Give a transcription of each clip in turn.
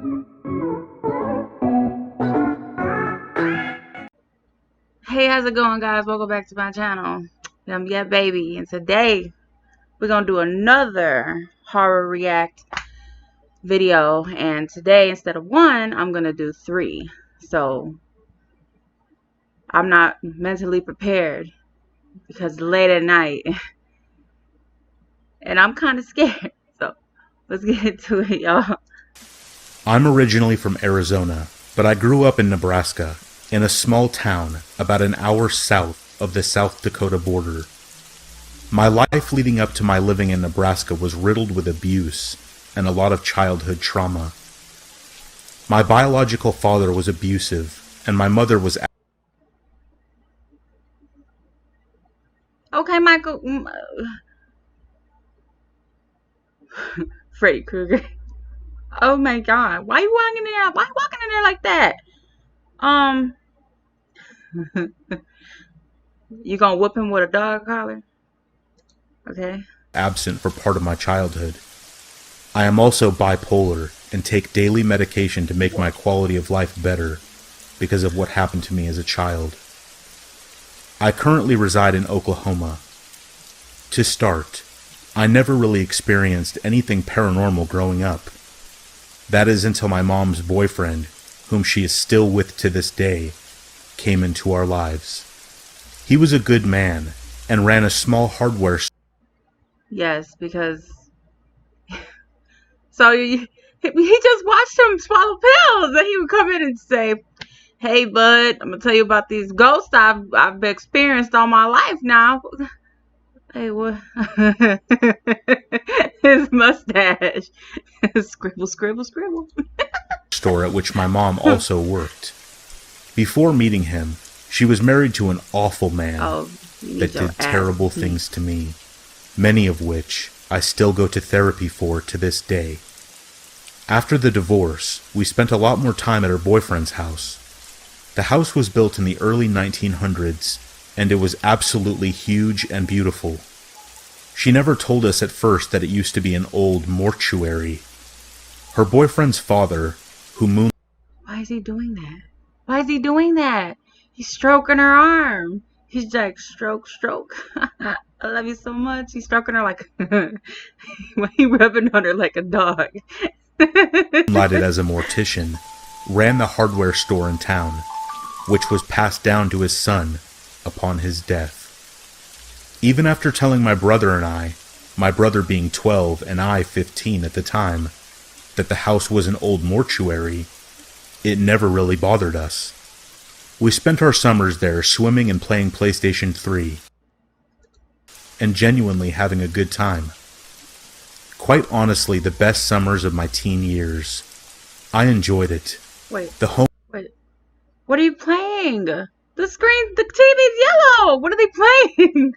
Hey, how's it going, guys? Welcome back to my channel. I'm Yettbaby, and today we're gonna do another horror react video. And today, instead of one, I'm gonna do 3. So I'm not mentally prepared because it's late at night, and I'm kind of scared. So let's get into it, y'all. I'm originally from Arizona, but I grew up in Nebraska, in a small town about an hour south of the South Dakota border. My life leading up to my living in Nebraska was riddled with abuse and a lot of childhood trauma. My biological father was abusive, and my mother was... Okay, Michael. Freddy Krueger. Oh my God. Why you walking in there? Why you walking in there like that? You gonna whoop him with a dog collar? Okay. absent for part of my childhood. I am also bipolar and take daily medication to make my quality of life better because of what happened to me as a child. I currently reside in Oklahoma. To start, I never really experienced anything paranormal growing up. That is until my mom's boyfriend, whom she is still with to this day, came into our lives. He was a good man and ran a small hardware store. Yes, because so he just watched him swallow pills, and he would come in and say, "Hey, bud, I'm gonna tell you about these ghosts I've experienced all my life now." Hey, what? His mustache. Scribble, scribble, scribble. Store at which my mom also worked. Before meeting him, she was married to an awful man that did terrible things to me, many of which I still go to therapy for to this day. After the divorce, we spent a lot more time at her boyfriend's house. The house was built in the early 1900s, and it was absolutely huge and beautiful. She never told us at first that it used to be an old mortuary. Her boyfriend's father, who Why is he doing that? Why is he doing that? He's stroking her arm. He's like, stroke, stroke. I love you so much. He's stroking her like, he rubbing on her like a dog. moonlighted as a mortician, ran the hardware store in town, which was passed down to his son upon his death. Even after telling my brother and I, my brother being 12 and I 15 at the time, that the house was an old mortuary, it never really bothered us. We spent our summers there swimming and playing PlayStation 3, and genuinely having a good time. Quite honestly, the best summers of my teen years. I enjoyed it. Wait. Wait. What are you playing? The screen, the TV's yellow. What are they playing?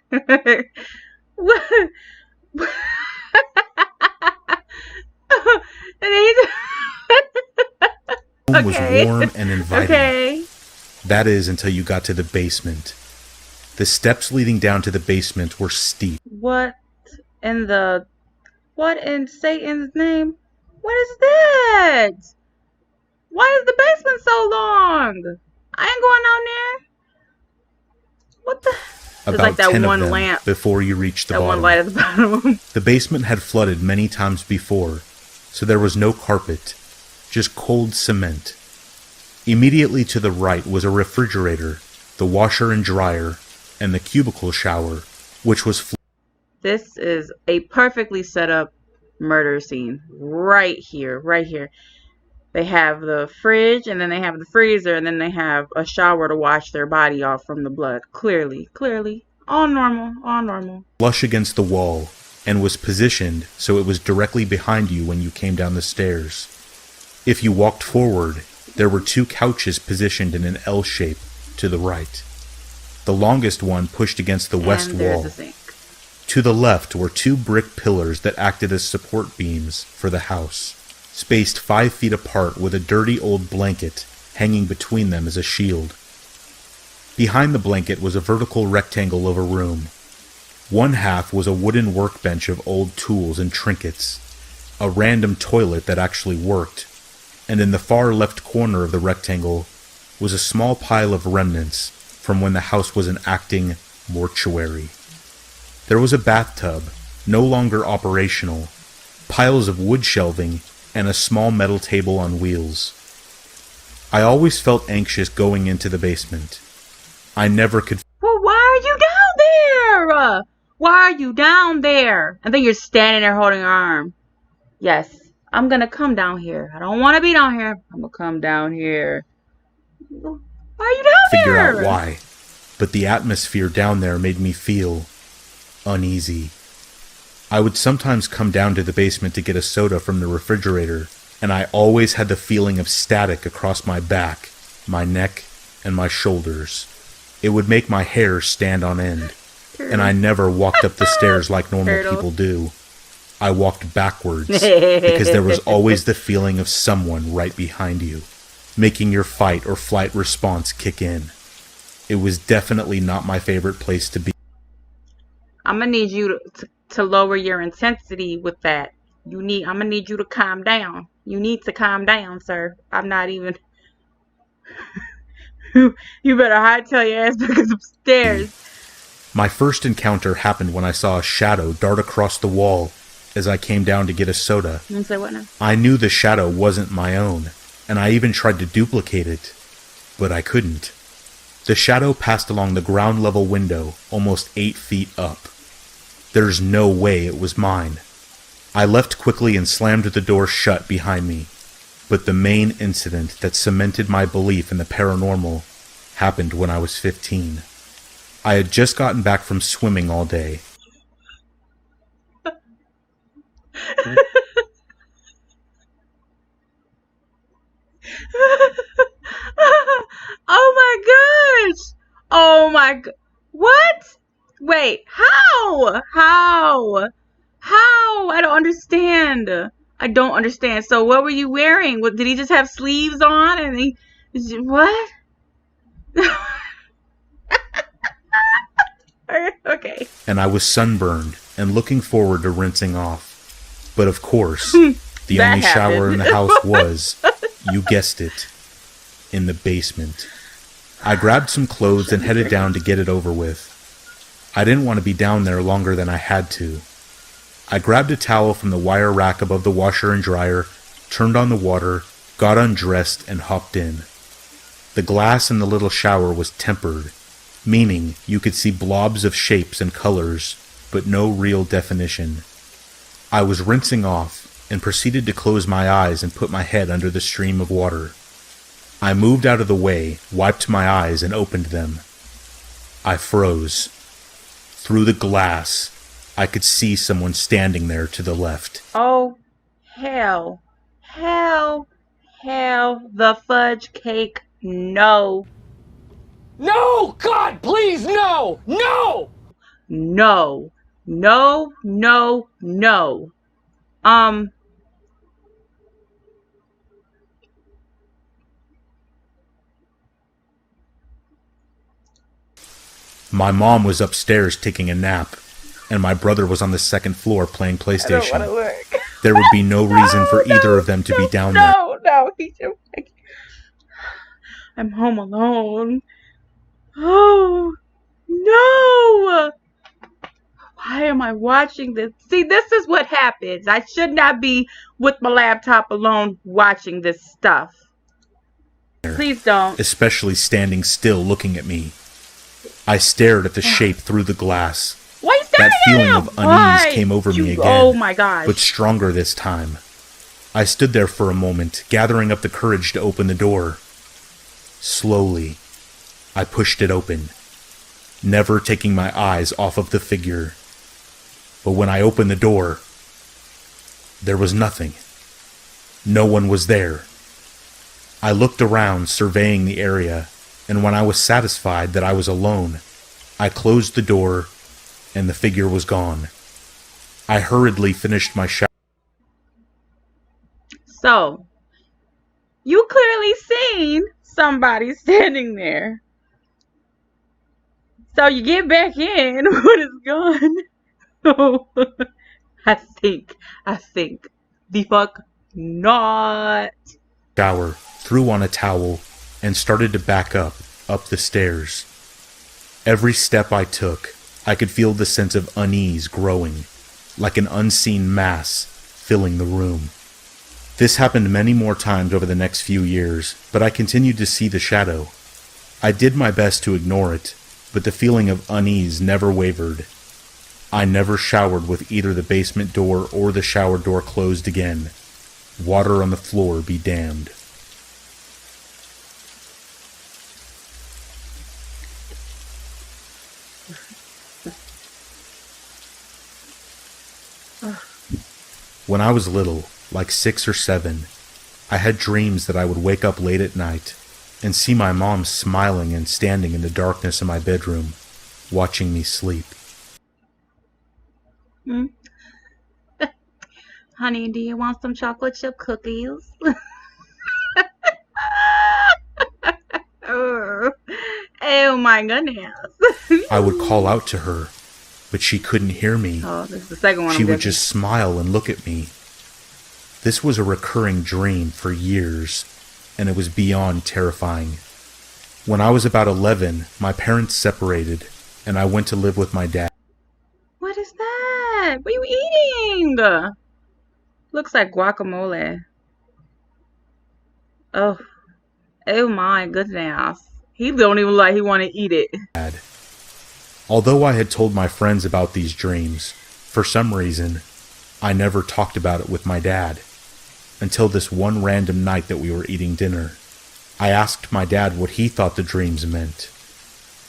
What? Home was warm and inviting. Okay. That is until you got to the basement. The steps leading down to the basement were steep. What in Satan's name? What is that? Why is the basement so long? I ain't going down there. What the? About like that 10 one of them lamp before you reached the that bottom. one light at the bottom. The basement had flooded many times before, so there was no carpet, just cold cement. Immediately to the right was a refrigerator, the washer and dryer, and the cubicle shower, which was This is a perfectly set up murder scene right here, right here. They have the fridge, and then they have the freezer, and then they have a shower to wash their body off from the blood. Clearly. All normal. flush against the wall, and was positioned so it was directly behind you when you came down the stairs. If you walked forward, there were 2 couches positioned in an L shape to the right. The longest one pushed against the west wall. The sink. To the left were 2 brick pillars that acted as support beams for the house, spaced 5 feet apart with a dirty old blanket hanging between them as a shield. Behind the blanket was a vertical rectangle of a room. One half was a wooden workbench of old tools and trinkets, a random toilet that actually worked, and in the far left corner of the rectangle was a small pile of remnants from when the house was an acting mortuary. There was a bathtub, no longer operational, piles of wood shelving, and a small metal table on wheels. I always felt anxious going into the basement. I never could. Well, why are you down there? Why are you down there? And then you're standing there holding your arm. Yes, I'm gonna come down here. I don't want to be down here. I'm gonna come down here. Why are you down figure there? Out why, but the atmosphere down there made me feel uneasy. I would sometimes come down to the basement to get a soda from the refrigerator, and I always had the feeling of static across my back, my neck, and my shoulders. It would make my hair stand on end, and I never walked up the stairs like normal people do. I walked backwards because there was always the feeling of someone right behind you, making your fight or flight response kick in. It was definitely not my favorite place to be. I'm gonna need you to lower your intensity with that. I'm gonna need you to calm down. You need to calm down, sir. I'm not even. You better hightail your ass back upstairs. My first encounter happened when I saw a shadow dart across the wall as I came down to get a soda. You say what now? I knew the shadow wasn't my own, and I even tried to duplicate it, but I couldn't. The shadow passed along the ground level window, almost 8 feet up. There's no way it was mine. I left quickly and slammed the door shut behind me. But the main incident that cemented my belief in the paranormal happened when I was 15. I had just gotten back from swimming all day. Oh my gosh! Oh my god! What? Wait, how? How? I don't understand. I don't understand. So what were you wearing? What, did he just have sleeves on? And what? Okay. And I was sunburned and looking forward to rinsing off. But of course, the only shower in the house was, you guessed it, in the basement. I grabbed some clothes and headed down to get it over with. I didn't want to be down there longer than I had to. I grabbed a towel from the wire rack above the washer and dryer, turned on the water, got undressed, and hopped in. The glass in the little shower was tempered, meaning you could see blobs of shapes and colors, but no real definition. I was rinsing off and proceeded to close my eyes and put my head under the stream of water. I moved out of the way, wiped my eyes, and opened them. I froze. Through the glass, I could see someone standing there to the left. Oh, hell. The fudge cake, no. No! God, please, no! No! No. My mom was upstairs taking a nap, and my brother was on the second floor playing PlayStation. I don't want to work. There would be no reason for either of them to be down there. No, I'm home alone. Oh, no! Why am I watching this? See, this is what happens. I should not be with my laptop alone watching this stuff. Please don't. Especially standing still looking at me. I stared at the shape through the glass. Why are you staring That feeling at of him? unease came over me again. Oh my gosh. But stronger this time. I stood there for a moment, gathering up the courage to open the door. Slowly, I pushed it open, never taking my eyes off of the figure. But when I opened the door, there was nothing. No one was there. I looked around, surveying the area, and when I was satisfied that I was alone, I closed the door, and the figure was gone. I hurriedly finished my shower. So, you clearly seen somebody standing there. So you get back in when it's gone. Oh, I think the fuck not. shower, threw on a towel, and started to back up the stairs. Every step I took, I could feel the sense of unease growing, like an unseen mass filling the room. This happened many more times over the next few years, but I continued to see the shadow. I did my best to ignore it, but the feeling of unease never wavered. I never showered with either the basement door or the shower door closed again. Water on the floor be damned. When I was little, like 6 or 7, I had dreams that I would wake up late at night and see my mom smiling and standing in the darkness of my bedroom, watching me sleep. Honey, do you want some chocolate chip cookies? Oh my goodness. I would call out to her, but she couldn't hear me. Oh, this is the second one. She would just smile and look at me. This was a recurring dream for years, and it was beyond terrifying. When I was about 11, my parents separated, and I went to live with my dad. What is that? What are you eating? Looks like guacamole. Oh my goodness. He don't even like he want to eat it. Although I had told my friends about these dreams, for some reason, I never talked about it with my dad. Until this one random night that we were eating dinner. I asked my dad what he thought the dreams meant.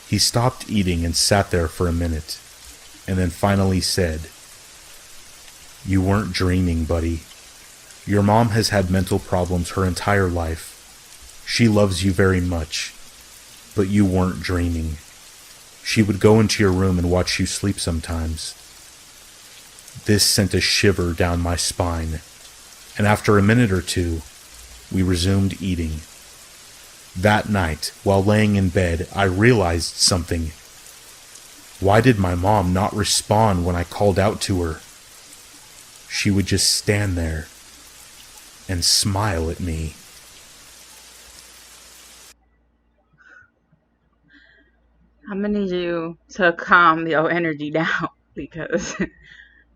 He stopped eating and sat there for a minute, and then finally said, "You weren't dreaming, buddy. Your mom has had mental problems her entire life. She loves you very much, but you weren't dreaming. She would go into your room and watch you sleep sometimes." This sent a shiver down my spine, and after a minute or two, we resumed eating. That night, while laying in bed, I realized something. Why did my mom not respond when I called out to her? She would just stand there and smile at me. I'm gonna need you to calm your energy down because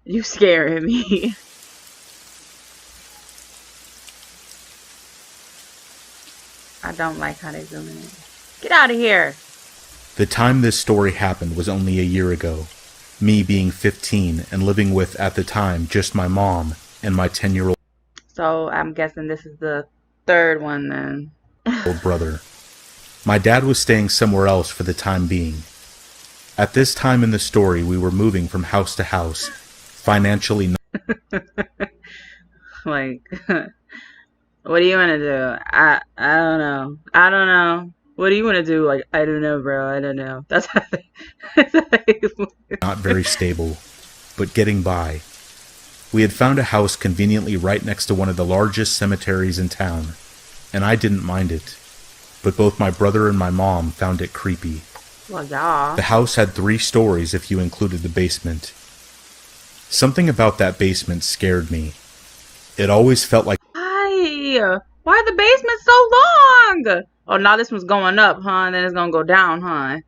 you scaring me. I don't like how they zoom in. Get out of here. The time this story happened was only a year ago. Me being 15 and living with, at the time, just my mom and my 10-year-old So I'm guessing this is the third one then. brother. My dad was staying somewhere else for the time being. At this time in the story, we were moving from house to house, financially Like, what do you want to do? I don't know. I don't know. What do you want to do? Like, I don't know, bro. I don't know. That's how they not very stable, but getting by. We had found a house conveniently right next to one of the largest cemeteries in town, and I didn't mind it. But both my brother and my mom found it creepy. Well, yeah. The house had 3 stories if you included the basement. Something about that basement scared me. It always felt like... Why are the basements so long? Oh, now this one's going up, huh? And then it's gonna go down, huh?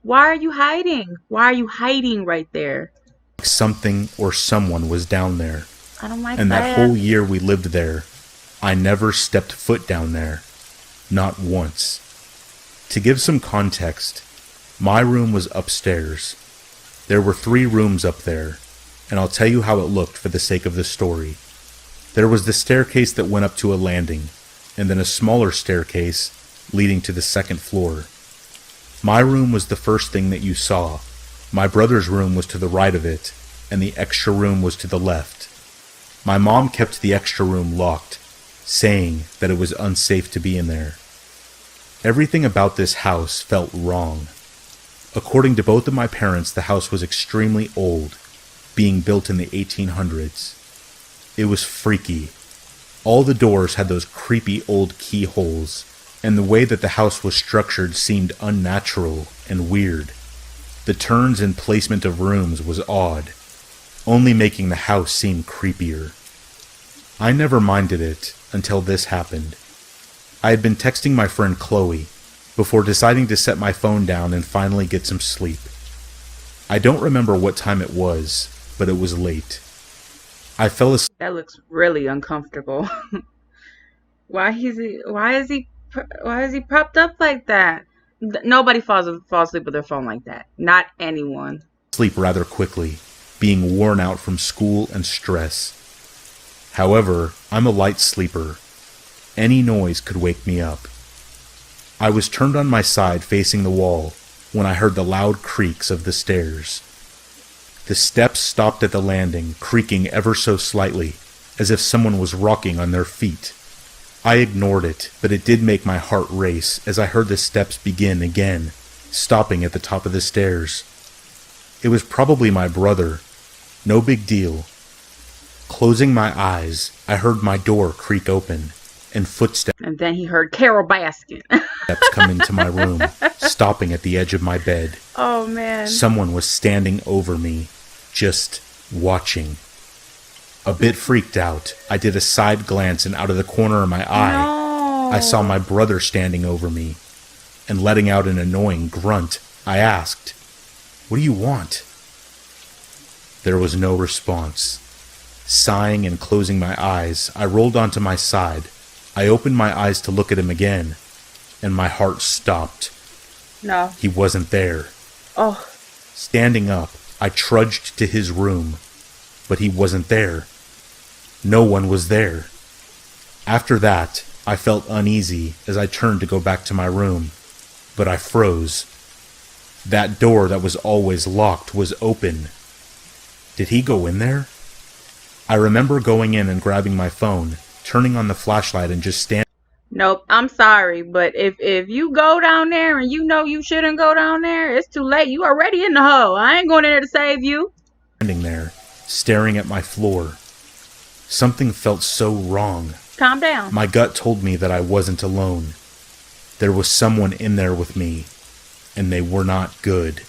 Why are you hiding? Why are you hiding right there? something or someone was down there. I don't like and that. that whole year we lived there, I never stepped foot down there. Not once. To give some context, my room was upstairs. There were 3 rooms up there, and I'll tell you how it looked for the sake of the story. There was the staircase that went up to a landing, and then a smaller staircase leading to the 2nd floor. My room was the first thing that you saw. My brother's room was to the right of it, and the extra room was to the left. My mom kept the extra room locked, saying that it was unsafe to be in there. Everything about this house felt wrong. According to both of my parents, the house was extremely old, being built in the 1800s. It was freaky. All the doors had those creepy old keyholes, and the way that the house was structured seemed unnatural and weird. The turns and placement of rooms was odd, only making the house seem creepier. I never minded it until this happened. I had been texting my friend Chloe before deciding to set my phone down and finally get some sleep. I don't remember what time it was, but it was late. I fell asleep. That looks really uncomfortable. Why is he propped up like that? Nobody falls asleep with their phone like that. Not anyone. Sleep rather quickly, being worn out from school and stress. However, I'm a light sleeper. Any noise could wake me up. I was turned on my side facing the wall when I heard the loud creaks of the stairs. The steps stopped at the landing, creaking ever so slightly, as if someone was rocking on their feet. I ignored it, but it did make my heart race as I heard the steps begin again, stopping at the top of the stairs. It was probably my brother. No big deal. Closing my eyes, I heard my door creak open, and footsteps. And then he heard Carol Baskin. Come into my room, stopping at the edge of my bed. Oh, man. Someone was standing over me, just watching. A bit freaked out, I did a side glance, and out of the corner of my eye, No. I saw my brother standing over me. And letting out an annoying grunt, I asked, "What do you want?" There was no response. Sighing and closing my eyes, I rolled onto my side. I opened my eyes to look at him again, and my heart stopped. No. He wasn't there. Oh. Standing up, I trudged to his room, but he wasn't there. No one was there. After that, I felt uneasy as I turned to go back to my room, but I froze. That door that was always locked was open. Did he go in there? I remember going in and grabbing my phone, turning on the flashlight and just standing. Nope, I'm sorry, but if you go down there and you know you shouldn't go down there, it's too late. You already in the hole. I ain't going in there to save you. Standing there, staring at my floor. Something felt so wrong. Calm down. My gut told me that I wasn't alone. There was someone in there with me, and they were not good.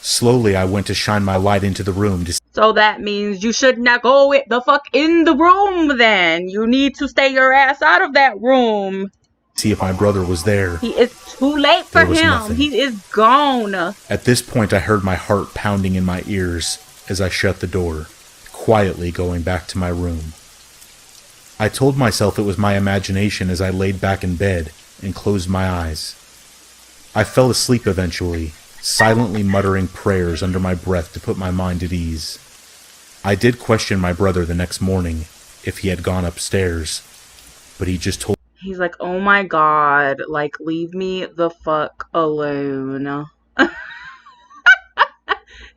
Slowly, I went to shine my light into the room to So that means you should not go the fuck in the room then. You need to stay your ass out of that room. see if my brother was there. It's too late for There was him. nothing. He is gone. At this point, I heard my heart pounding in my ears as I shut the door, quietly going back to my room. I told myself it was my imagination as I laid back in bed and closed my eyes. I fell asleep eventually, silently muttering prayers under my breath to put my mind at ease. I did question my brother the next morning if he had gone upstairs, but he just told. He's like, oh my god, like, leave me the fuck alone.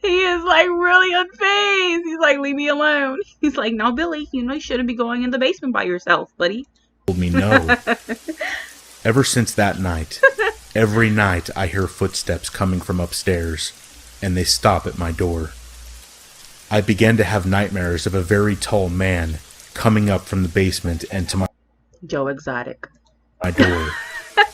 He is like really unfazed. He's like, leave me alone. He's like, no, Billy, you know you shouldn't be going in the basement by yourself, buddy. Told me no. Ever since that night, every night I hear footsteps coming from upstairs, and they stop at my door. I began to have nightmares of a very tall man coming up from the basement and to my Joe Exotic. door,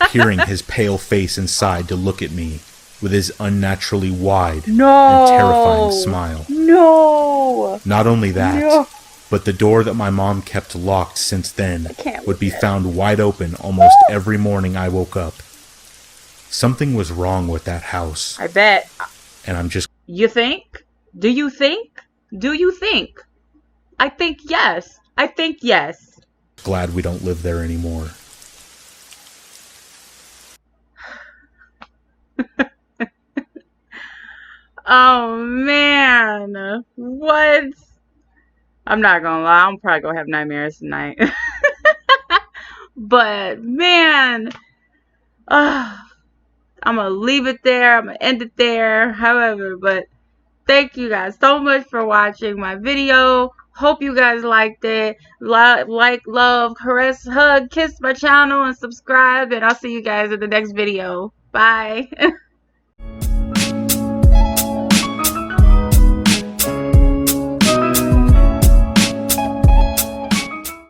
peering his pale face inside to look at me with his unnaturally wide and terrifying smile. No. Not only that, No. but the door that my mom kept locked since then can't would be believe it. found wide open almost every morning I woke up. Something was wrong with that house, I bet. and I'm just You think? Do you think? Do you think? I think yes. I think yes. glad we don't live there anymore. Oh man. What? I'm not gonna lie, I'm probably gonna have nightmares tonight. But man, I'm gonna leave it there. I'm gonna end it there. However, but thank you guys so much for watching my video. Hope you guys liked it. Like, love, caress, hug, kiss my channel, and subscribe. And I'll see you guys in the next video. Bye.